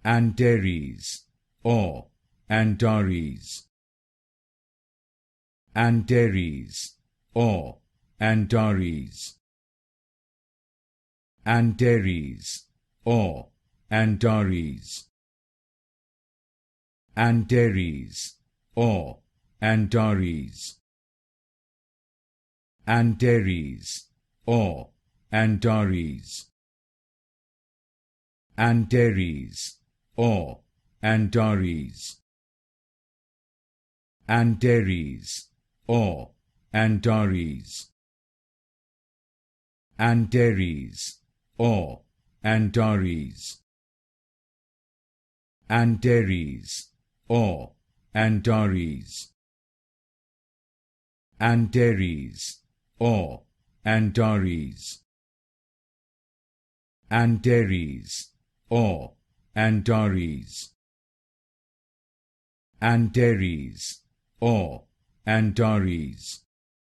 Antares or Antares. Antares or Antares. Antares or Antares. Antares or Antares. Antares or Antares. Antares or Antares. Antares or Antares. Antares or Antares. Antares or Antares. Antares or Antares. Antares or Antares. Antares or Antares.